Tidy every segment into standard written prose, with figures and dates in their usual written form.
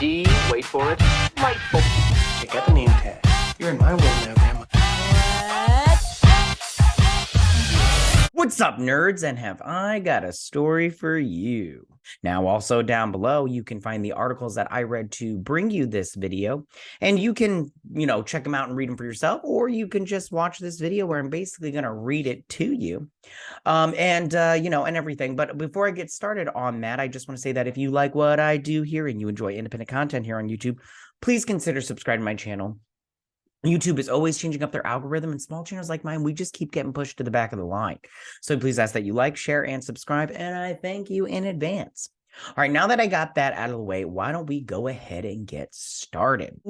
D, wait for it, light bulb. Check out the name tag. You're in my world now, Grandma. What's up, nerds? And have I got a story for you? Now, also down below, you can find the articles that I read to bring you this video, and you can, check them out and read them for yourself, or you can just watch this video where I'm basically going to read it to you, and everything. But before I get started on that, I just want to say that if you like what I do here and you enjoy independent content here on YouTube, please consider subscribing to my channel. YouTube is always changing up their algorithm, and small channels like mine, we just keep getting pushed to the back of the line. So please ask that you like, share, and subscribe, and I thank you in advance. All right, now that I got that out of the way, why don't we go ahead and get started?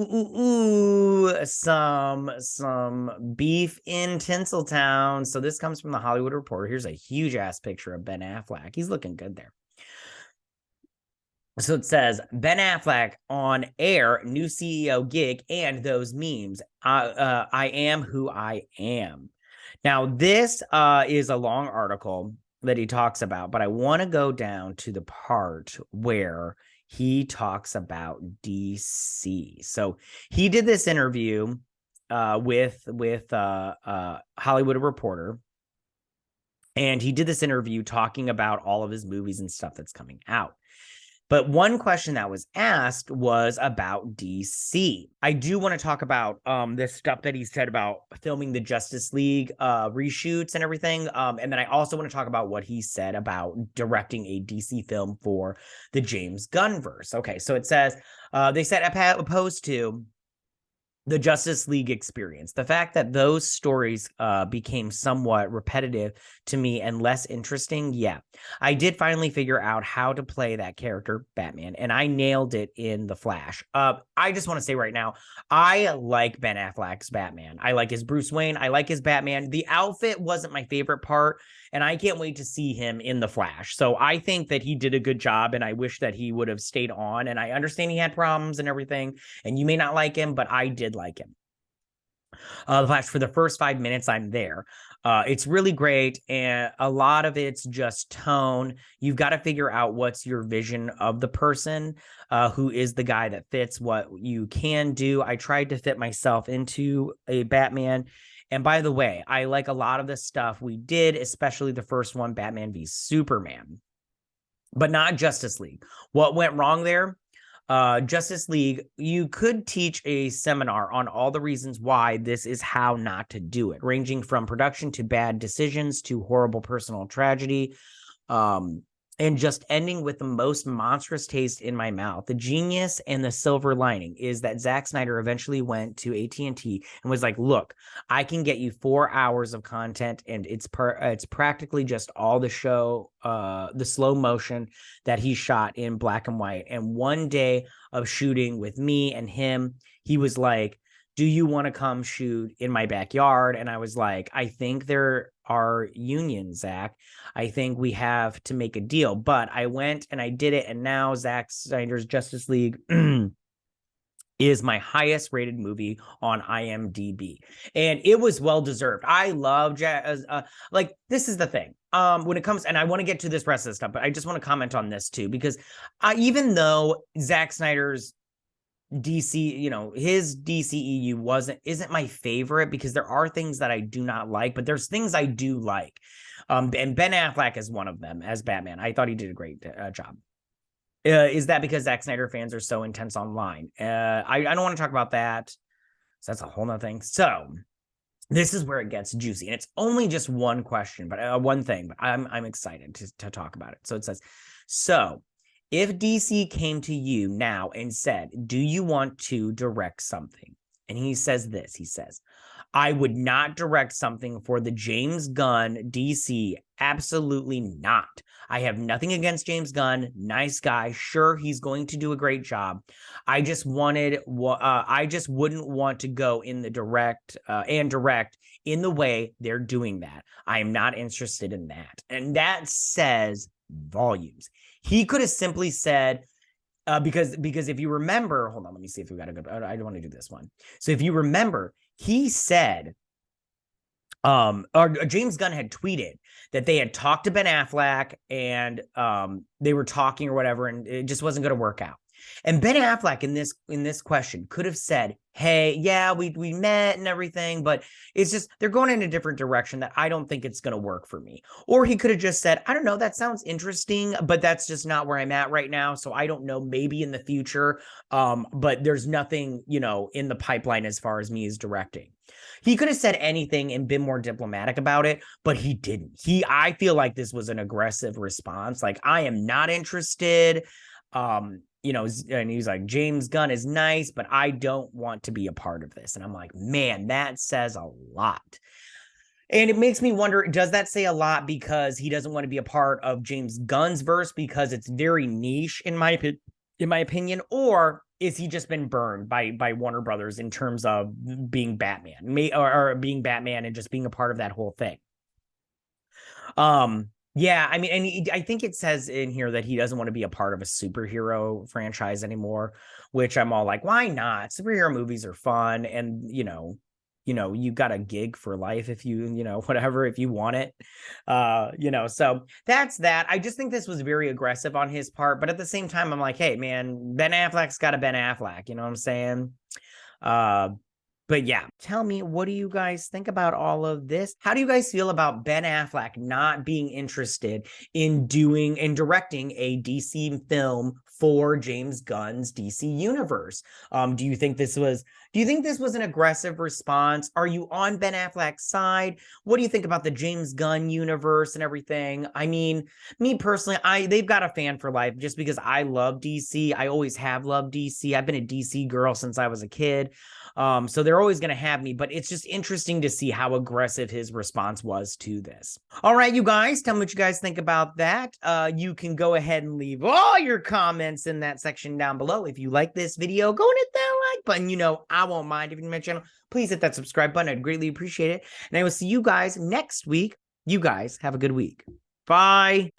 Some beef in Tinseltown. So this comes from the Hollywood Reporter. Here's a huge-ass picture of Ben Affleck. He's looking good there. So it says, Ben Affleck on air, new CEO GEEK, and those memes. I am who I am. Now, this is a long article that he talks about, but I want to go down to the part where he talks about DC. So he did this interview with Hollywood Reporter, and he did this interview talking about all of his movies and stuff that's coming out. But one question that was asked was about DC. I do want to talk about this stuff that he said about filming the Justice League reshoots and everything. And then I also want to talk about what he said about directing a DC film for the James Gunn verse. Okay, so it says, they said opposed to the Justice League experience. The fact that those stories became somewhat repetitive to me and less interesting, yeah. I did finally figure out how to play that character, Batman, and I nailed it in The Flash. I just want to say right now, I like Ben Affleck's Batman. I like his Bruce Wayne. I like his Batman. The outfit wasn't my favorite part, and I can't wait to see him in The Flash. So I think that he did a good job, and I wish that he would have stayed on, and I understand he had problems and everything, and you may not like him, but I did like him. The Flash, for the first 5 minutes, I'm there. It's really great, and a lot of it's just tone. You've got to figure out what's your vision of the person, who is the guy that fits what you can do. I tried to fit myself into a Batman. And by the way, I like a lot of the stuff we did, especially the first one, Batman v Superman, but not Justice League. What went wrong there? Justice League, you could teach a seminar on all the reasons why this is how not to do it, ranging from production to bad decisions to horrible personal tragedy, and just ending with the most monstrous taste in my mouth. The genius and the silver lining is that Zack Snyder eventually went to AT&T and was like, look, I can get you 4 hours of content, and it's practically just all the show, the slow motion that he shot in black and white. And one day of shooting with me and him, he was like, do you want to come shoot in my backyard? And I was like, I think there are unions, Zach. I think we have to make a deal. But I went and I did it. And now Zack Snyder's Justice League is my highest rated movie on IMDb. And it was well-deserved. I love this is the thing. When it comes, and I want to get to this rest of the stuff, but I just want to comment on this too, because even though Zack Snyder's DC, his DCEU isn't my favorite, because there are things that I do not like, but there's things I do like. And Ben Affleck is one of them as Batman. I thought he did a great job. Is that because Zack Snyder fans are so intense online? I don't want to talk about that. So that's a whole nother thing. So this is where it gets juicy, and it's only just one question, but one thing, but I'm excited to talk about it. So it says, so if DC came to you now and said, do you want to direct something? And he says this, he says, I would not direct something for the James Gunn DC. Absolutely not. I have nothing against James Gunn. Nice guy. Sure, he's going to do a great job. I just wouldn't want to go in the direct in the way they're doing that. I am not interested in that. And that says volumes. He could have simply said, because if you remember, hold on, let me see if we got a good, I don't want to do this one. So if you remember, he said, or James Gunn had tweeted that they had talked to Ben Affleck, and they were talking or whatever, and it just wasn't going to work out. And Ben Affleck in this question could have said, hey, yeah, we met and everything, but it's just they're going in a different direction that I don't think it's going to work for me. Or he could have just said, I don't know, that sounds interesting, but that's just not where I'm at right now. So I don't know, maybe in the future. But there's nothing, in the pipeline as far as me as directing. He could have said anything and been more diplomatic about it, but he didn't. I feel like this was an aggressive response. Like, I am not interested. And he's like, James Gunn is nice, but I don't want to be a part of this. And I'm like, man, that says a lot. And it makes me wonder, does that say a lot because he doesn't want to be a part of James Gunn's verse because it's very niche in my opinion, or is he just been burned by Warner Brothers in terms of being Batman, or being Batman and just being a part of that whole thing? Yeah, I mean, and I think it says in here that he doesn't want to be a part of a superhero franchise anymore, which I'm all like, why not? Superhero movies are fun, and you got a gig for life if you whatever, if you want it. So that's that. I just think this was very aggressive on his part, but at the same time, I'm like, hey man, Ben Affleck's got a Ben Affleck, you know what I'm saying? But yeah, tell me, what do you guys think about all of this? How do you guys feel about Ben Affleck not being interested in doing and directing a DC film for James Gunn's DC universe? Do you think this was an aggressive response? Are you on Ben Affleck's side? What do you think about the James Gunn universe and everything? I mean, me personally, they've got a fan for life just because I love DC. I always have loved DC. I've been a DC girl since I was a kid. So they're always going to have me, but it's just interesting to see how aggressive his response was to this. All right, you guys, tell me what you guys think about that. You can go ahead and leave all your comments in that section down below. If you like this video, go and hit that like button. I won't mind if you're new to my channel. Please hit that subscribe button. I'd greatly appreciate it. And I will see you guys next week. You guys have a good week. Bye.